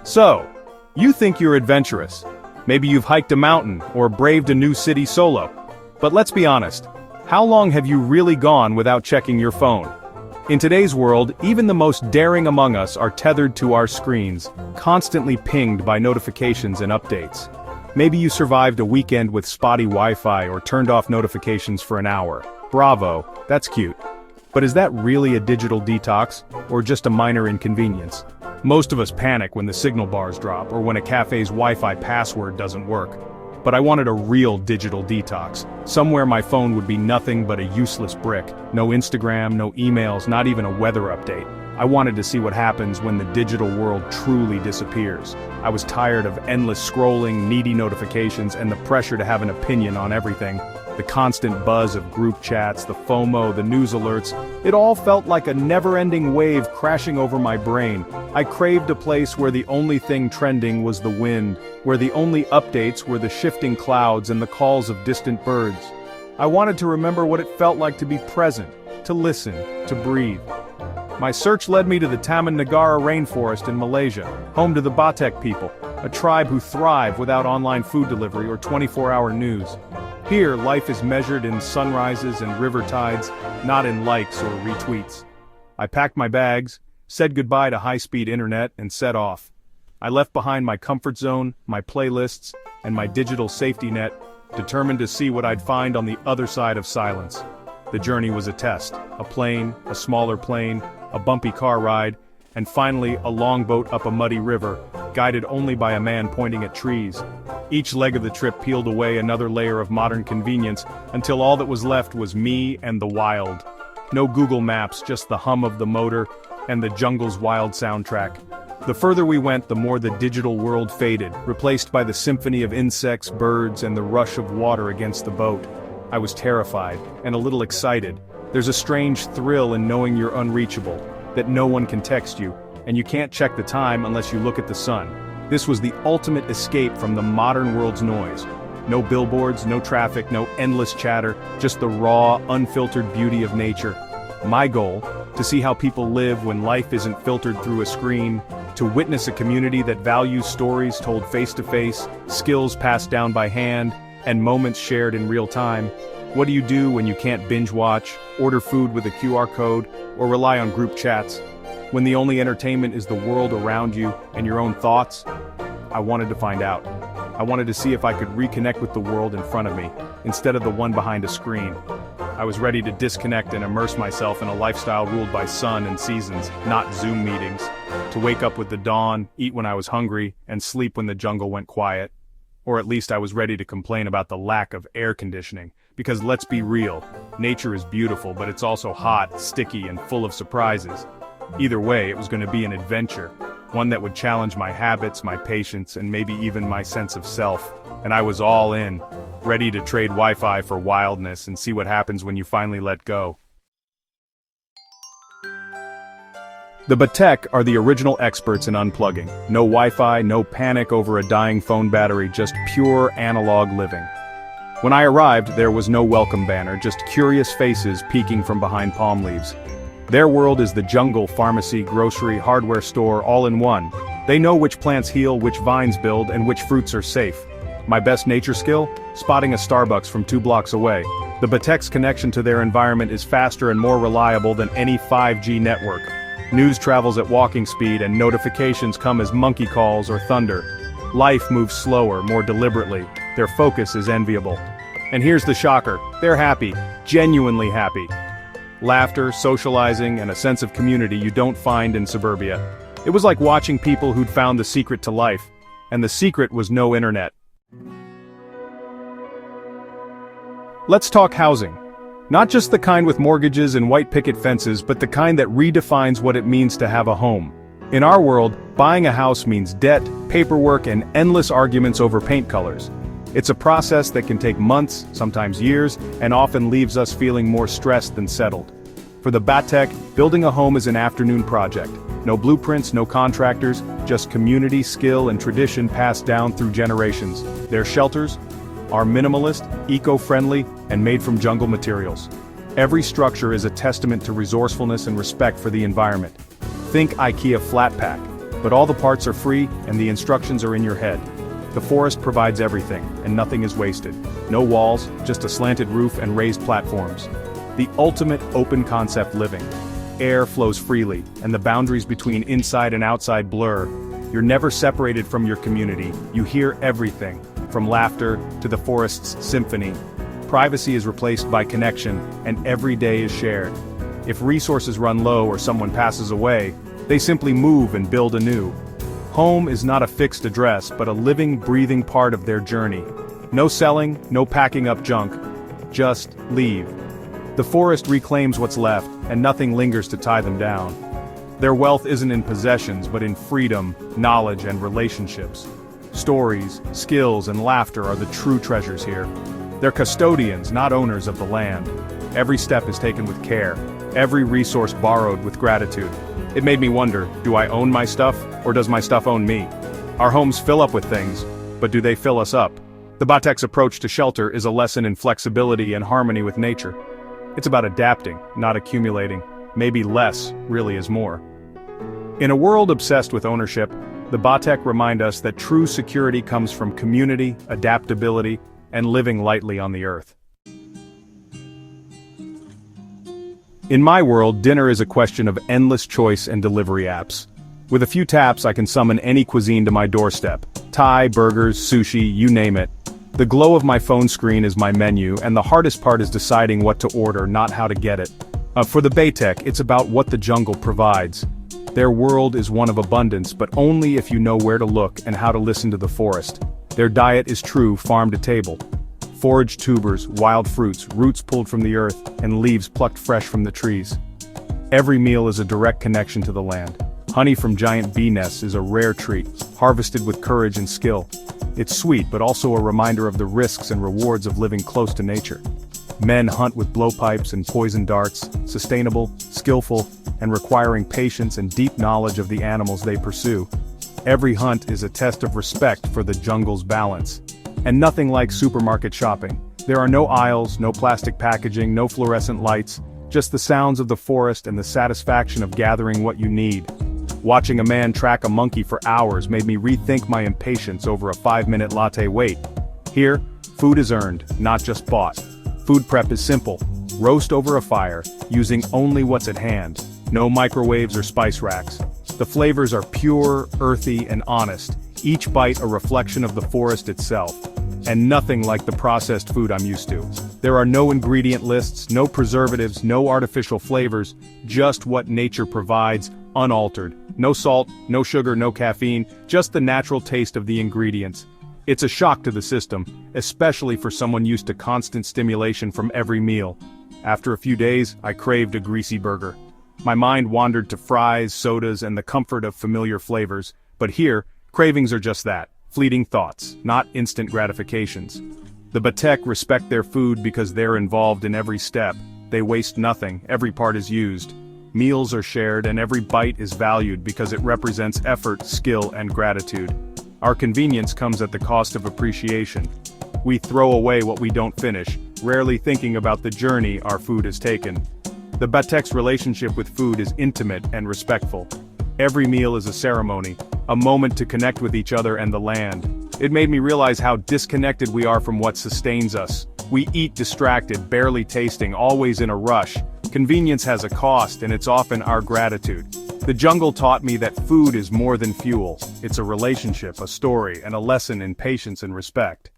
So, you think you're adventurous. Maybe you've hiked a mountain or braved a new city solo. But let's be honest, how long have you really gone without checking your phone? In today's world, even the most daring among us are tethered to our screens, constantly pinged by notifications and updates. Maybe you survived a weekend with spotty Wi-Fi or turned off notifications for an hour. Bravo, that's cute. But is that really a digital detox, or just a minor inconvenience? Most of us panic when the signal bars drop or when a cafe's Wi-Fi password doesn't work. But I wanted a real digital detox, somewhere my phone would be nothing but a useless brick. No Instagram, no emails, not even a weather update. I wanted to see what happens when the digital world truly disappears. I was tired of endless scrolling, needy notifications, and the pressure to have an opinion on everything. The constant buzz of group chats, the FOMO, the news alerts, it all felt like a never-ending wave crashing over my brain. I craved a place where the only thing trending was the wind, where the only updates were the shifting clouds and the calls of distant birds. I wanted to remember what it felt like to be present, to listen, to breathe. My search led me to the Taman Negara rainforest in Malaysia, home to the Batak people, a tribe who thrive without online food delivery or 24-hour news. Here, life is measured in sunrises and river tides, not in likes or retweets. I packed my bags, said goodbye to high-speed internet, and set off. I left behind my comfort zone, my playlists, and my digital safety net, determined to see what I'd find on the other side of silence. The journey was a test, a plane, a smaller plane, a bumpy car ride, and finally a longboat up a muddy river, guided only by a man pointing at trees. Each leg of the trip peeled away another layer of modern convenience, until all that was left was me and the wild. No Google Maps, just the hum of the motor, and the jungle's wild soundtrack. The further we went, the more the digital world faded, replaced by the symphony of insects, birds, and the rush of water against the boat. I was terrified, and a little excited. There's a strange thrill in knowing you're unreachable, that no one can text you, and you can't check the time unless you look at the sun. This was the ultimate escape from the modern world's noise. No billboards, no traffic, no endless chatter, just the raw, unfiltered beauty of nature. My goal, to see how people live when life isn't filtered through a screen, to witness a community that values stories told face-to-face, skills passed down by hand, and moments shared in real time. What do you do when you can't binge watch, order food with a QR code, or rely on group chats? When the only entertainment is the world around you and your own thoughts? I wanted to find out. I wanted to see if I could reconnect with the world in front of me, instead of the one behind a screen. I was ready to disconnect and immerse myself in a lifestyle ruled by sun and seasons, not Zoom meetings. To wake up with the dawn, eat when I was hungry, and sleep when the jungle went quiet. Or at least I was ready to complain about the lack of air conditioning. Because let's be real, nature is beautiful, but it's also hot, sticky, and full of surprises. Either way, it was going to be an adventure, one that would challenge my habits, my patience, and maybe even my sense of self. And I was all in, ready to trade Wi-Fi for wildness and see what happens when you finally let go. The Batak are the original experts in unplugging. No Wi-Fi, no panic over a dying phone battery, just pure analog living. When I arrived, there was no welcome banner, just curious faces peeking from behind palm leaves. Their world is the jungle, pharmacy, grocery, hardware store, all in one. They know which plants heal, which vines build, and which fruits are safe. My best nature skill? Spotting a Starbucks from 2 blocks away. The Batak's connection to their environment is faster and more reliable than any 5G network. News travels at walking speed and notifications come as monkey calls or thunder. Life moves slower, more deliberately. Their focus is enviable. And here's the shocker, they're happy, genuinely happy. Laughter, socializing, and a sense of community you don't find in suburbia. It was like watching people who'd found the secret to life. And the secret was no internet. Let's talk housing. Not just the kind with mortgages and white picket fences, but the kind that redefines what it means to have a home. In our world, buying a house means debt, paperwork, and endless arguments over paint colors. It's a process that can take months, sometimes years, and often leaves us feeling more stressed than settled. For the Batak, building a home is an afternoon project. No blueprints, no contractors, just community, skill, and tradition passed down through generations. Their shelters are minimalist, eco-friendly, and made from jungle materials. Every structure is a testament to resourcefulness and respect for the environment. Think IKEA flat pack. But all the parts are free, and the instructions are in your head. The forest provides everything, and nothing is wasted. No walls, just a slanted roof and raised platforms. The ultimate open-concept living. Air flows freely, and the boundaries between inside and outside blur. You're never separated from your community. You hear everything, from laughter to the forest's symphony. Privacy is replaced by connection, and every day is shared. If resources run low or someone passes away, they simply move and build anew. Home is not a fixed address, but a living, breathing part of their journey. No selling, no packing up junk. Just leave. The forest reclaims what's left, and nothing lingers to tie them down. Their wealth isn't in possessions, but in freedom, knowledge, and relationships. Stories, skills, and laughter are the true treasures here. They're custodians, not owners of the land. Every step is taken with care, every resource borrowed with gratitude. It made me wonder, do I own my stuff, or does my stuff own me? Our homes fill up with things, but do they fill us up? The Batek's approach to shelter is a lesson in flexibility and harmony with nature. It's about adapting, not accumulating. Maybe less really is more. In a world obsessed with ownership, the Batek remind us that true security comes from community, adaptability, and living lightly on the earth. In my world, dinner is a question of endless choice and delivery apps. With a few taps, I can summon any cuisine to my doorstep. Thai, burgers, sushi, you name it. The glow of my phone screen is my menu, and the hardest part is deciding what to order, not how to get it. For the Batek, it's about what the jungle provides. Their world is one of abundance, but only if you know where to look and how to listen to the forest. Their diet is true farm to table. Foraged tubers, wild fruits, roots pulled from the earth, and leaves plucked fresh from the trees. Every meal is a direct connection to the land. Honey from giant bee nests is a rare treat, harvested with courage and skill. It's sweet, but also a reminder of the risks and rewards of living close to nature. Men hunt with blowpipes and poison darts, sustainable, skillful, and requiring patience and deep knowledge of the animals they pursue. Every hunt is a test of respect for the jungle's balance. And nothing like supermarket shopping. There are no aisles, no plastic packaging, no fluorescent lights, just the sounds of the forest and the satisfaction of gathering what you need. Watching a man track a monkey for hours made me rethink my impatience over a 5-minute latte wait. Here, food is earned, not just bought. Food prep is simple. Roast over a fire, using only what's at hand. No microwaves or spice racks. The flavors are pure, earthy, and honest, each bite a reflection of the forest itself. And nothing like the processed food I'm used to. There are no ingredient lists, no preservatives, no artificial flavors, just what nature provides, unaltered. No salt, no sugar, no caffeine, just the natural taste of the ingredients. It's a shock to the system, especially for someone used to constant stimulation from every meal. After a few days, I craved a greasy burger. My mind wandered to fries, sodas, and the comfort of familiar flavors, but here, cravings are just that, fleeting thoughts, not instant gratifications. The Batek respect their food because they're involved in every step. They waste nothing, every part is used. Meals are shared and every bite is valued because it represents effort, skill, and gratitude. Our convenience comes at the cost of appreciation. We throw away what we don't finish, rarely thinking about the journey our food has taken. The Batek's relationship with food is intimate and respectful. Every meal is a ceremony, a moment to connect with each other and the land. It made me realize how disconnected we are from what sustains us. We eat distracted, barely tasting, always in a rush. Convenience has a cost, and it's often our gratitude. The jungle taught me that food is more than fuel. It's a relationship, a story, and a lesson in patience and respect.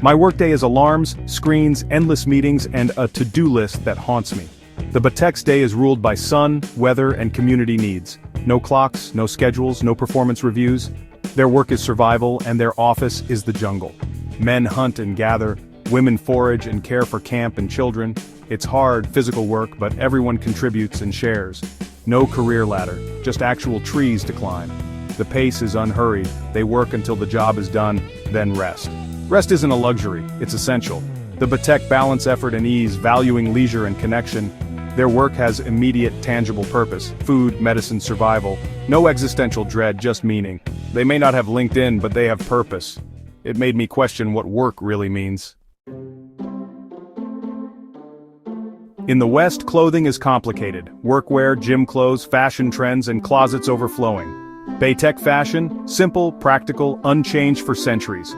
My workday is alarms, screens, endless meetings, and a to-do list that haunts me. The Batek's day is ruled by sun, weather, and community needs. No clocks, no schedules, no performance reviews. Their work is survival, and their office is the jungle. Men hunt and gather, women forage and care for camp and children. It's hard, physical work, but everyone contributes and shares. No career ladder, just actual trees to climb. The pace is unhurried, they work until the job is done, then rest. Rest isn't a luxury, it's essential. The Batek balance effort and ease, valuing leisure and connection. Their work has immediate, tangible purpose: food, medicine, survival. No existential dread, just meaning. They may not have LinkedIn, but they have purpose. It made me question what work really means. In the West, clothing is complicated. Workwear, gym clothes, fashion trends, and closets overflowing. Baytech fashion, simple, practical, unchanged for centuries.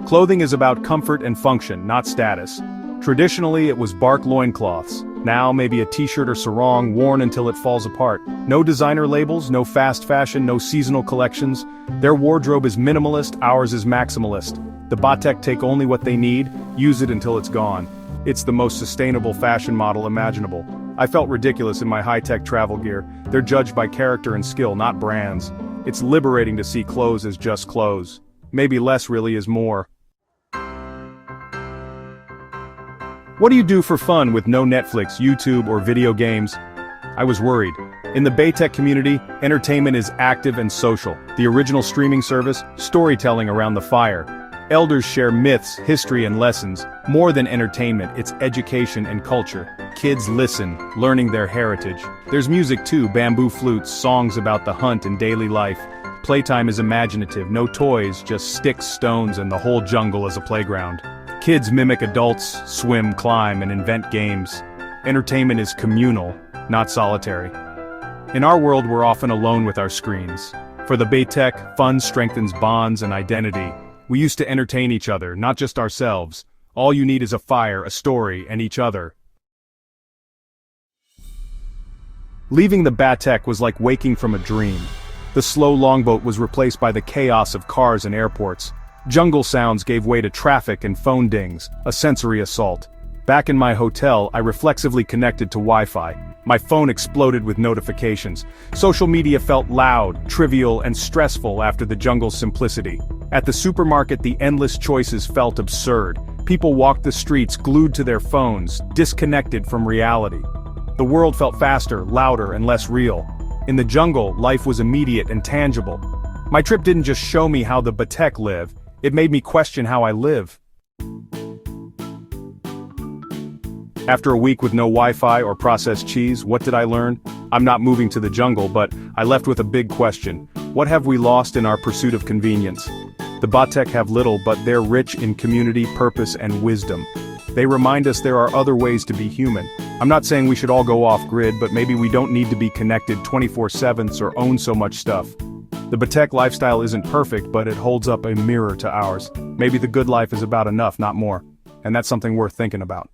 Clothing is about comfort and function, not status. Traditionally, it was bark loincloths. Now, maybe a t-shirt or sarong worn until it falls apart. No designer labels, no fast fashion, no seasonal collections. Their wardrobe is minimalist, ours is maximalist. The Batek take only what they need, use it until it's gone. It's the most sustainable fashion model imaginable. I felt ridiculous in my high-tech travel gear. They're judged by character and skill, not brands. It's liberating to see clothes as just clothes. Maybe less really is more. What do you do for fun with no Netflix, YouTube, or video games? I was worried. In the Baytech community, entertainment is active and social. The original streaming service, storytelling around the fire. Elders share myths, history, and lessons. More than entertainment, it's education and culture. Kids listen, learning their heritage. There's music too, bamboo flutes, songs about the hunt and daily life. Playtime is imaginative, no toys, just sticks, stones, and the whole jungle as a playground. Kids mimic adults, swim, climb, and invent games. Entertainment is communal, not solitary. In our world, we're often alone with our screens. For the Baytech, fun strengthens bonds and identity. We used to entertain each other, not just ourselves. All you need is a fire, a story, and each other. Leaving the Batek was like waking from a dream. The slow longboat was replaced by the chaos of cars and airports. Jungle sounds gave way to traffic and phone dings, a sensory assault. Back in my hotel, I reflexively connected to Wi-Fi. My phone exploded with notifications. Social media felt loud, trivial, and stressful after the jungle's simplicity. At the supermarket, the endless choices felt absurd. People walked the streets glued to their phones, disconnected from reality. The world felt faster, louder, and less real. In the jungle, life was immediate and tangible. My trip didn't just show me how the Batek live, it made me question how I live. After a week with no Wi-Fi or processed cheese, what did I learn? I'm not moving to the jungle, but I left with a big question. What have we lost in our pursuit of convenience? The Batek have little, but they're rich in community, purpose, and wisdom. They remind us there are other ways to be human. I'm not saying we should all go off-grid, but maybe we don't need to be connected 24/7 or own so much stuff. The Batek lifestyle isn't perfect, but it holds up a mirror to ours. Maybe the good life is about enough, not more. And that's something worth thinking about.